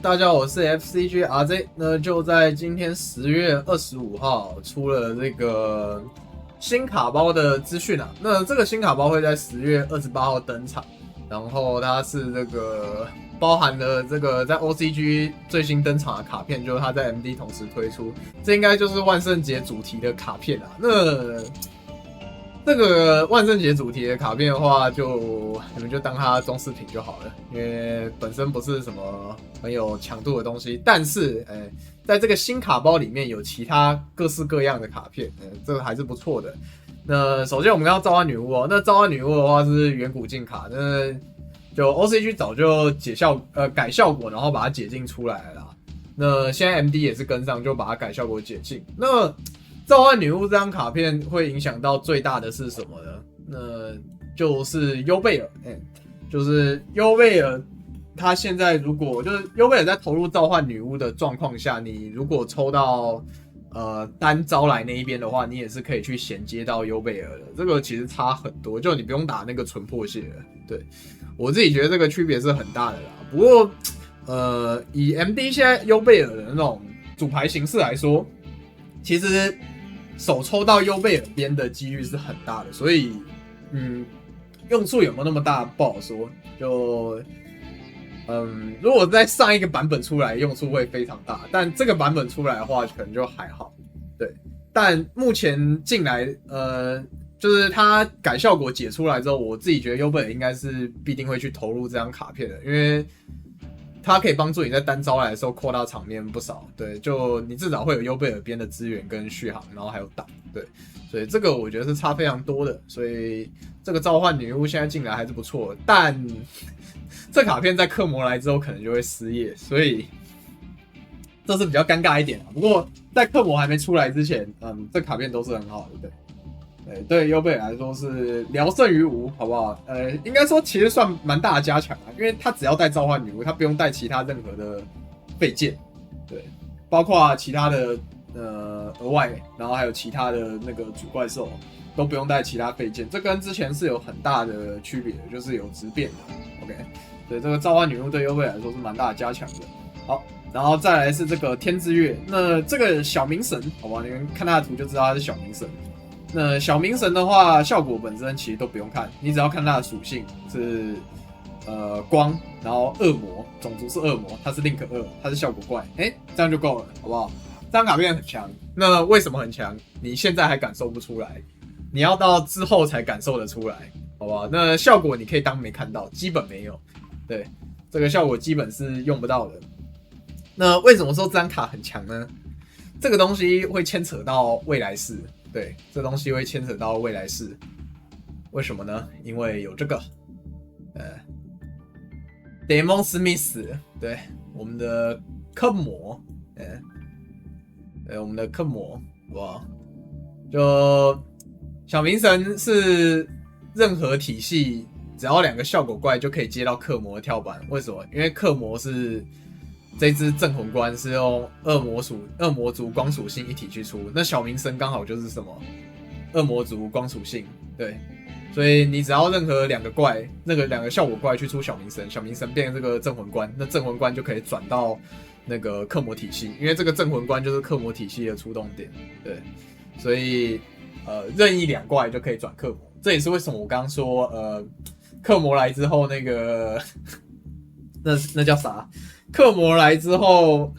大家好，我是 FCG RZ。那就在今天10月25号出了这个新卡包的资讯啊。那这个新卡包会在10月28号登场，然后它是这个包含了这个在 OCG 最新登场的卡片，就是它在 MD 同时推出，这应该就是万圣节主题的卡片啊。那这个万圣节主题的卡片的话，你们就当它装饰品就好了，因为本身不是什么很有强度的东西。但是，在这个新卡包里面有其他各式各样的卡片，这个还是不错的。那首先我们看到召唤女巫哦，那召唤女巫的话是远古禁卡，那就 OCG 早就改效果，然后把它解禁出来了啦。那现在 MD 也是跟上，就把它改效果解禁。那召唤女巫这张卡片会影响到最大的是什么呢？那就是优贝尔，就是优贝尔，他现在如果就是优贝尔在投入召唤女巫的状况下，你如果抽到单招来那一边的话，你也是可以去衔接到优贝尔的。这个其实差很多，就你不用打那个纯破血了。对，我自己觉得这个区别是很大的啦。不过以 MD 现在优贝尔的那种主牌形式来说，其实手抽到优贝尔边的几率是很大的，所以用处有没有那么大不好说。就如果在上一个版本出来，用处会非常大，但这个版本出来的话，可能就还好。对，但目前进来就是它改效果解出来之后，我自己觉得优贝尔应该是必定会去投入这张卡片的，因为它可以帮助你在单招来的时候扩大场面不少。对，就你至少会有优贝尔边的资源跟续航，然后还有挡。对，所以这个我觉得是差非常多的。所以这个召唤女巫现在进来还是不错的，但这卡片在克魔来之后可能就会失业，所以这是比较尴尬一点啊。不过在克魔还没出来之前，这卡片都是很好的。对优贝尔来说是聊胜于无，好不好？应该说其实算蛮大的加强啊，因为他只要带召唤女巫，他不用带其他任何的废件，对，包括其他的额外，然后还有其他的那个主怪兽都不用带其他废件，这跟之前是有很大的区别的，就是有质变的。OK， 对，这个召唤女巫对优贝尔来说是蛮大的加强的。好，然后再来是这个天之月，那这个小冥神，好吧，你们看他的图就知道他是小冥神。那小冥神的话，效果本身其实都不用看，你只要看它的属性是光，然后恶魔，种族是恶魔，它是 Link 2，它是效果怪，这样就够了，好不好？这张卡片很强，那为什么很强？你现在还感受不出来，你要到之后才感受得出来，好不好？那效果你可以当没看到，基本没有，对，这个效果基本是用不到的。那为什么说这张卡很强呢？这个东西会牵扯到未来式。对，这东西会牵扯到未来式，为什么呢？因为有这个Demon Smith， 对，我们的克魔，我们的克魔，哇，就小冥神是任何体系只要2个效果怪就可以接到克魔的跳板，为什么？因为克魔是这只镇魂官是用恶魔族光属性一体去出，那小冥神刚好就是什么恶魔族光属性，对，所以你只要任何2个怪，那个2个效果怪去出小冥神，小冥神变成这个镇魂官，那镇魂官就可以转到那个克魔体系，因为这个镇魂官就是克魔体系的出动点，对，所以任意2怪就可以转克魔，这也是为什么我刚刚说克魔来之后那个那叫啥？克魔来之后，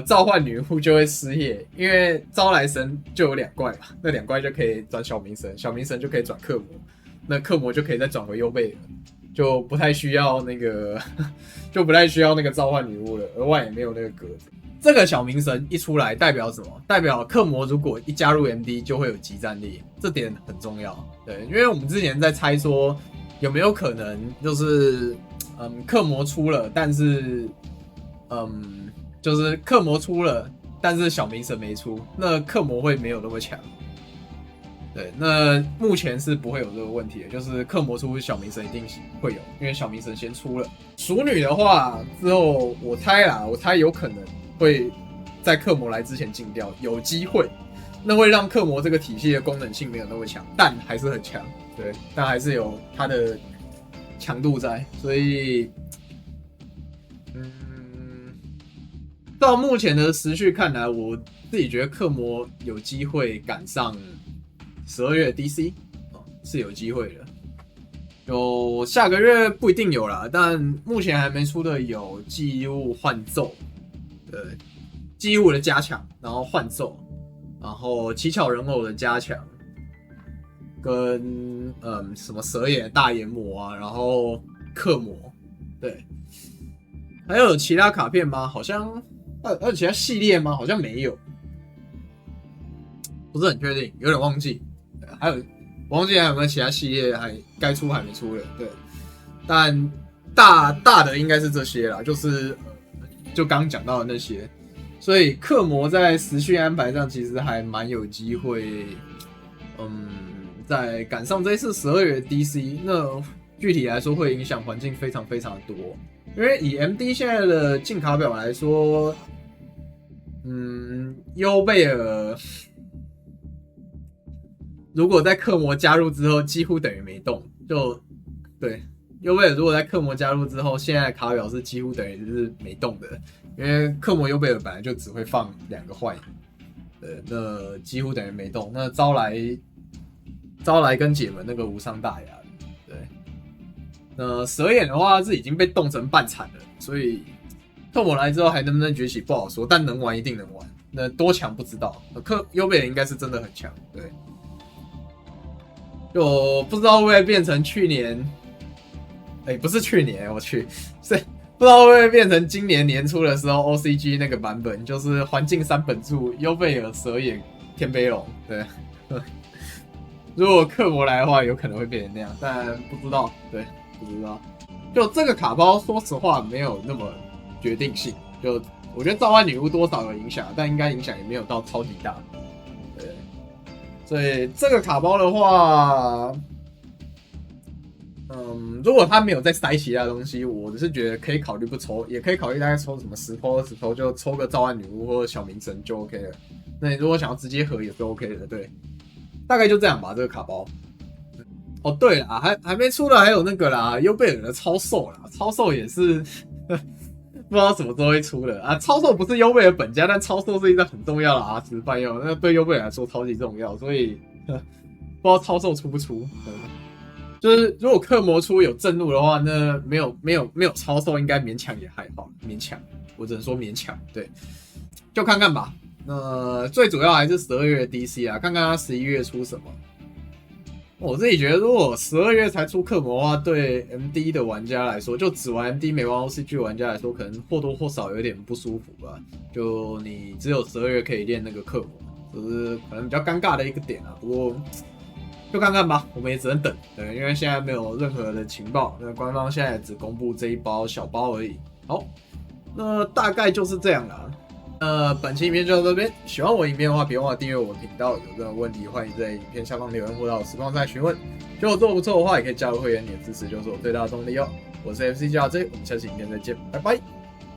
召唤女巫就会失业，因为招来神就有2怪嘛，那2怪就可以转小冥神，小冥神就可以转克魔，那克魔就可以再转回优贝尔，就不太需要那个召唤女巫了，额外也没有那个格子。这个小冥神一出来代表什么？代表克魔如果一加入 MD 就会有即战力，这点很重要。对，因为我们之前在猜说有没有可能就是克魔出了，但是就是克魔出了，但是小冥神没出，那克魔会没有那么强。对，那目前是不会有这个问题的，就是克魔出小冥神一定会有，因为小冥神先出了。熟女的话之后我猜有可能会在克魔来之前禁掉，有机会，那会让克魔这个体系的功能性没有那么强，但还是很强，对，但还是有它的强度在，所以到目前的时序看来，我自己觉得克魔有机会赶上12月 DC 是有机会的。有下个月不一定有啦，但目前还没出的有记忆物换奏，记忆物的加强，然后换奏，然后七巧人偶的加强，跟什么蛇眼大眼魔啊，然后克魔，对，还有其他卡片吗？好像还有其他系列吗？好像没有，不是很确定，有点忘记。还有我忘记还有没有其他系列还该出还没出的，对。但大的应该是这些啦，就是就刚讲到的那些，所以克魔在时序安排上其实还蛮有机会，在赶上这一次12月 DC， 那具体来说会影响环境非常非常的多，因为以 MD 现在的进卡表来说，优贝尔如果在克魔加入之后，几乎等于没动，就对。优贝尔如果在克魔加入之后，现在的卡表是几乎等于是没动的，因为克魔优贝尔本来就只会放2个坏，那几乎等于没动。那招来跟解门那个无伤大雅，对。那蛇眼的话是已经被冻成半残了，所以克魔来之后还能不能崛起不好说，但能玩一定能玩。那多强不知道，优贝尔应该是真的很强，对。就不知道会不会变成去年。不是去年，我去，是不知道会不会变成今年年初的时候 OCG 那个版本，就是环境3本柱，优贝尔、蛇眼、天悲龙，对。如果克魔来的话，有可能会变成那样，但不知道，对，不知道。就这个卡包，说实话没有那么决定性，就我觉得召唤女巫多少有影响，但应该影响也没有到超级大，对。所以这个卡包的话。如果他没有再塞其他东西，我是觉得可以考虑不抽，也可以考虑大概抽什么10抽、20抽，就抽个召唤女巫或者小冥神就 OK 了。那你如果想要直接合也是 OK 的，对，大概就这样吧。这个卡包。哦，对啦，还没出的还有那个啦，优贝尔的超兽啦，超兽也是不知道什么时候会出的啊。超兽不是优贝尔本家，但超兽是一张很重要的 R10泛用，那对优贝尔来说超级重要，所以不知道超兽出不出。就是如果克魔出有正路的话，那没有超兽应该勉强也还好，勉强，我只能说勉强，对，就看看吧。那最主要还是12月 DC 啊，看看他11月出什么。我自己觉得，如果12月才出克魔的话，对 MD 的玩家来说，就只玩 MD 没玩 OCG 玩家来说，可能或多或少有点不舒服吧。就你只有12月可以练那个克魔，就是可能比较尴尬的一个点啊。不过。就看看吧，我们也只能等，对，因为现在没有任何的情报，那官方现在只公布这一包小包而已。好，那大概就是这样啦。本期影片就到这边，喜欢我影片的话，别忘了订阅我的频道。有任何问题，欢迎在影片下方留言或到实况上询问。觉得我做得不错的话，也可以加入会员，你的支持就是我最大的动力哦。我是 FC 加 J，我们下期影片再见，拜拜。